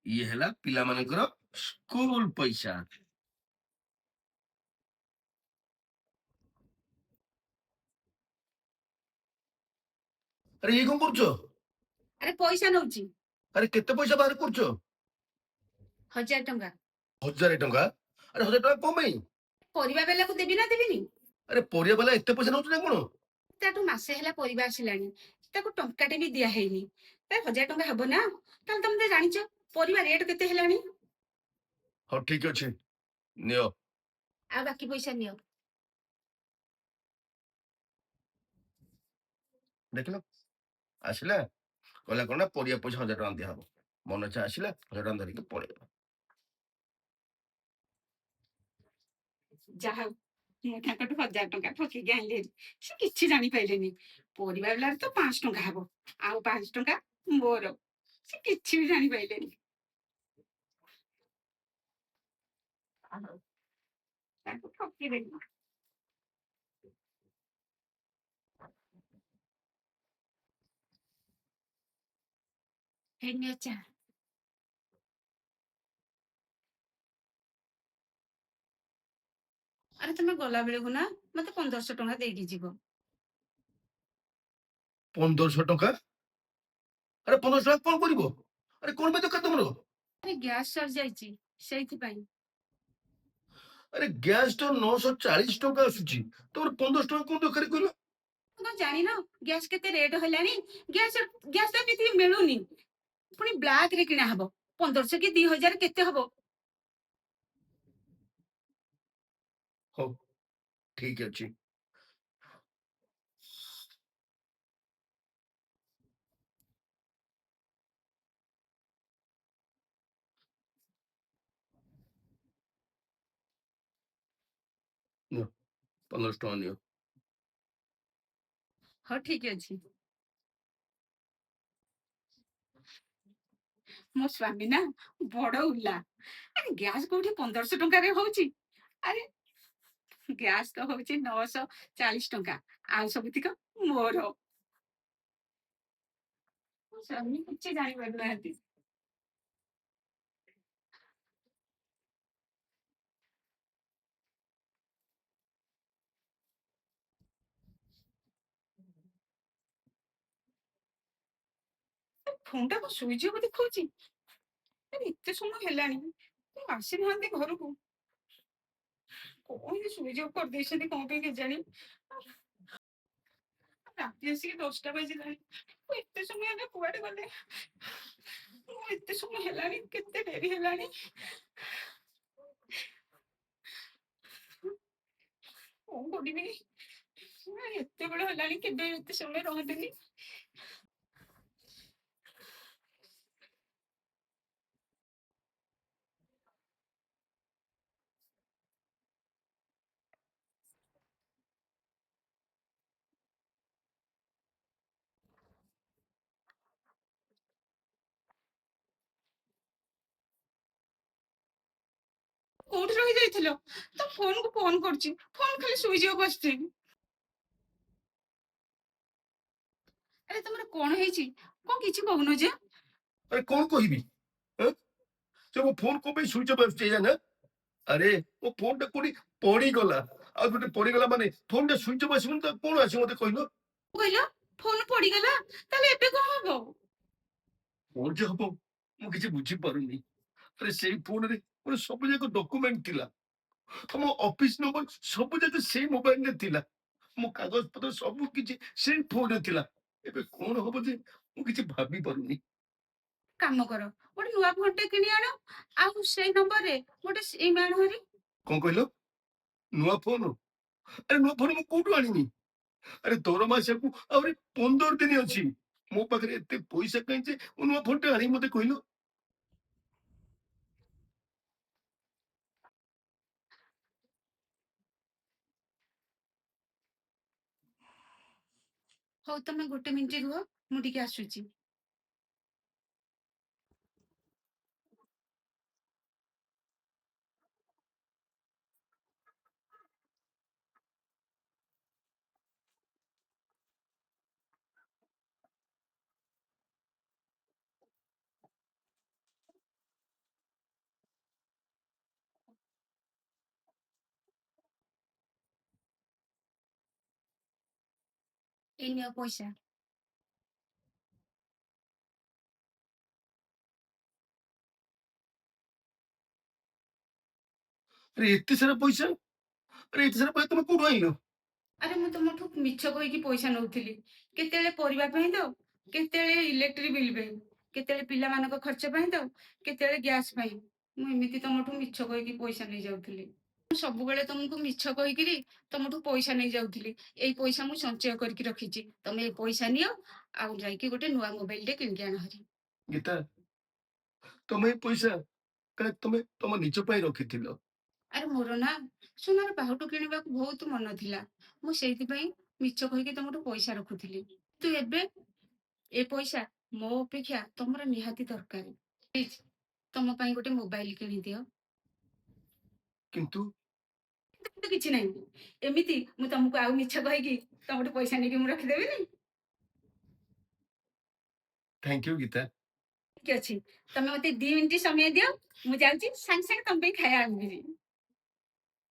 ଇଏ ହେଲା ପିଲାମାନଙ୍କର ସ୍କୁଲ ପଇସା। ଆରେ ଇଏ କଣ କରୁଛ? ଆରେ ପଇସା ନଉଛି ଆରେ କେତେ ପଇସା ବାହାର କରୁଛ? 1000 ଟଙ୍କା। 1000 ଟଙ୍କା? ଆରେ 1000 ଟଙ୍କା କଣ ପାଇଁ? ପରିବା ବେଲାକୁ ଦେବି ନା ଦେବିନି? ଆରେ ପରିବା ବାଲା ଏତେ ପଇସା ନଉଛି ନା କଣ? ତାଠୁ ମାସେ ହେଲା ପରିବା ଆସିଲାଣି, ତାକୁ ଟଙ୍କାଟେ ବି ଦିଆ ହେଇନି, ତା 1000 ଟଙ୍କା ହବ ନା? ତାହେଲେ ତମେ ତ ଜାଣିଛ ପରିବା ରେଟ୍ କେତେ ହେଲାଣି। ହଉ ଠିକ ଅଛି, ନିଅ। ଆଉ ବାକି ପଇସା ନିଅ। ଦେଖିଲ, ଆସିଲା, କହିଲା କଣ ନା ପରିବା ପଇସା 1000 ଟଙ୍କା ଦିଆହବ। ମନ ଇଚ୍ଛା ଆସିଲା 1000 ଟଙ୍କା ଧରିକି ପଳେଇବ। ଯାହା ହଉ, ମୁଁ ତାଙ୍କଠୁ 1000 ଟଙ୍କା ଠକିକି ଆଣିଲି ହେରି। ସେ କିଛି ଜାଣିପାରିଲେନି। ପରିବା ବେଲାରେ ତ 5 ଟଙ୍କା ହବ, ଆଉ 5 ଟଙ୍କା ମୋର। ସେ କିଛି ବି ଜାଣିପାରିଲେନି। ତାଙ୍କୁ ଠକିଦେଲି। ହେଇନି ଚା। ଆରେ ତମେ ଗଲା ବେଳକୁ ନା ମତେ 1500 ଟଙ୍କା ଦେଇକି ଯିବ। 1500 ଟଙ୍କା? ଆରେ 1500 ଟଙ୍କା କଣ କରିବ? ଆରେ କଣ ପାଇଁ ଦରକାର ତମର? ଆରେ ଗ୍ୟାସ୍ ସରି ଯାଇଛି, ସେଇଥିପାଇଁ। ଆରେ ଗ୍ୟାସ ତ 940 ଟଙ୍କା ଆସୁଛି, ତମର 1500 ଟଙ୍କା କଣ ଦରକାର କହିଲ? କଣ ଜାଣିନ ଗ୍ୟାସ୍ କେତେ ରେଟ୍ ହେଲାଣି? ଗ୍ୟାସ୍ ଗ୍ୟାସ୍ ତ ଏମିତି ମିଳୁନି, ପୁଣି ବ୍ଲାକ୍ ରେ କିଣା ହବ। 1500 କି 2000 କେତେ ହବ? ହଉ ଠିକ ଅଛି। ନିଅ, 1500 ଟଙ୍କା ନିଅ। ହଉ ଠିକ ଅଛି। ମୋ ସ୍ୱାମୀ ନା ବଡ ଉଲା। ଆରେ ଗ୍ୟାସ୍ କୋଉଠି 1500 ଟଙ୍କାରେ ହଉଛି? ଆରେ ଗ୍ୟାସ୍ ତ ହଉଛି 940 ଟଙ୍କା, ଆଉ ସବୁତିକ ମୋର। ମୋ ସ୍ୱାମୀ କିଛି ଜାଣିପାରୁନାହାନ୍ତି। ଫୋନ୍ ଟା କଣ ସୁଇଚ୍ ଅଫ୍ ଦେଖଉଛି? ଆରେ ଏତେ ସମୟ ହେଲାଣି, ମୁଁ ଆସିନାହାନ୍ତି ଘରକୁ। କଣ ଏମିତି ସୁଇଚ୍ ଅଫ୍ କରିଦେଇଛନ୍ତି କଣ ପାଇଁ କେଜାଣି? ରାତି ଆସିକି 10ଟା ବାଜିଲାଣି, ମୁଁ ଏତେ ସମୟ ହେଲା କୁଆଡେ ଗଲେ? ମୁଁ ଏତେ ସମୟ ହେଲାଣି, କେତେ ଡେରି ହେଲାଣି। କଣ କରିବି? ଏତେବେଳ ହେଲାଣି, କେବେ ଏତେ ସମୟ ରହନ୍ତିନି। କୋଉଠି ରହିଯାଇଥିଲ? ତ ଫୋନକୁ ଫୋନ କରୁଛି, ଫୋନ ଖାଲି ସୁଇଚ୍ ଅଫ୍ ଆସୁଛି। ଆରେ ତମର କଣ ହେଇଛି? କଣ କିଛି କହୁନ ଯେ? ଆରେ କଣ କହିବି? ସେ ମୋ ଫୋନ କଣ ପାଇଁ ସୁଇଚ୍ ଅଫ୍ ଆସୁଛି ଏଇଆ ନା? ଆରେ ମୋ ଫୋନ ଟା କୋଉଠି ପଡିଗଲା, ଆଉ ଗୋଟେ ପଡିଗଲା ମାନେ ଫୋନ ଟା ସୁଇଚ୍ ଅଫ୍ ଆସିବନି ତ କଣ ଆସିବ ମତେ କହିଲ? କହିଲ ଫୋନ ପଡିଗଲା, ତାହେଲେ ଏବେ କଣ ହବ? କଣ ଯେ ହବ ମୁଁ କିଛି ବୁଝିପାରୁନି। ଆରେ ସେଇ ଫୋନରେ ମୋର ସବୁ ଯାକ ଡକୁମେଣ୍ଟ ଥିଲା, ମୋ ଅଫିସ ନମ୍ବର ସବୁ ଯାକ ସେଇ ମୋବାଇଲରେ ଥିଲା, ମୋ କାଗଜ ପତ୍ର ସବୁ କିଛି ସେଇ ଫୋନରେ ଥିଲା। ଏବେ କଣ ହବ ଯେ ମୁଁ କିଛି ଭାବି ପାରୁନି। କାମ କର, ଗୋଟେ ନୂଆ ଫୋନଟେ କିଣି ଆଣ, ଆଉ ସେଇ ନମ୍ବରରେ ଗୋଟେ ସିମ୍ ଆଣ ହେରି। କଣ କହିଲ? ନୂଆ ଫୋନ? ଆରେ ନୂଆ ଫୋନ ମୁଁ କୋଉଠୁ ଆଣିବି? ଆରେ ଦରମା ଆସିବାକୁ ଆହୁରି 15 ଦିନ ଅଛି। ମୋ ପାଖରେ ଏତେ ପଇସା କାହିଁ ଯେ ମୁଁ ନୂଆ ଫୋନଟେ ଆଣିବି ମତେ କହିଲ? ହଉ ତମେ ଗୋଟେ ମିନିଟ ରୁହ, ମୁଁ ଟିକେ ଆସୁଛି। ଏଇ ନିଅ ପଇସା। ଆରେ ଏତେ ସାରା ପଇସା, ଆରେ ଏତେ ସାରା ପଇସା ତମେ କୋଉଠୁ ଆଇଲ? ଆରେ ମୁଁ ତମଠୁ ମିଛ କହିକି ପଇସା ନଉଥିଲି। କେତେବେଳେ ପରିବା ପାଇଁ ତ, କେତେବେଳେ ଇଲେକ୍ଟ୍ରି ବିଲ୍ ପାଇଁ, କେତେବେଳେ ପିଲାମାନଙ୍କ ଖର୍ଚ୍ଚ ପାଇଁ ତ, କେତେବେଳେ ଗ୍ୟାସ୍ ପାଇଁ। ମୁଁ ଏମିତି ତମଠୁ ମିଛ କହିକି ପଇସା ନେଇଯାଉଥିଲି। ମୁଁ ସବୁବେଳେ ତମକୁ ମିଛ କହିକିରି ତମଠୁ ପଇସା ନେଇଯାଉଥିଲି। ଏଇ ପଇସା ମୁଁ ସଞ୍ଚୟ କରିକି ରଖିଛି। ତମେ ଏ ପଇସା ନିଅ, ଆଉ ଯାଇକି ଗୋଟେ ନୂଆ ମୋବାଇଲଟେ କିଣିକି ଆଣ ଭାରି। ଗୀତା, ତମେ ଏ ପଇସା କାଳେ ତମେ ତମ ନିଜ ପାଇଁ ରଖିଥିଲ। ଆରେ ମୋର ନା ସୁନାର ବାହୁଟୁ କିଣିବାକୁ ବହୁତ ମନ ଥିଲା। ମୁଁ ସେଇଥିପାଇଁ ମିଛ କହିକି ତମଠୁ ପଇସା ରଖୁଥିଲି। କିନ୍ତୁ ଏବେ ଏ ପଇସା ମୋ ଅପେକ୍ଷା ତମର ନିହାତି ଦରକାର। ପ୍ଲିଜ ତମ ପାଇଁ ଗୋଟେ ମୋବାଇଲ କିଣିଦିଅ। କିନ୍ତୁ କିନ୍ତୁ କିଛି ନାହିଁ। ଏମିତି ମୁଁ ତମକୁ ଆଉ ମିଛ କହିକି ତମଠୁ ପଇସା ନେଇକି ମୁଁ ରଖିଦେବିନି। Thank you Gita. ଠିକ ଅଛି, ତମେ ମତେ 2 ମିନିଟ ସମୟ ଦିଅ। ମୁଁ ଯାଉଛି ସାଙ୍ଗେ ସାଙ୍ଗେ ତମ ପାଇଁ ଖାଇବା ଆଣିବି।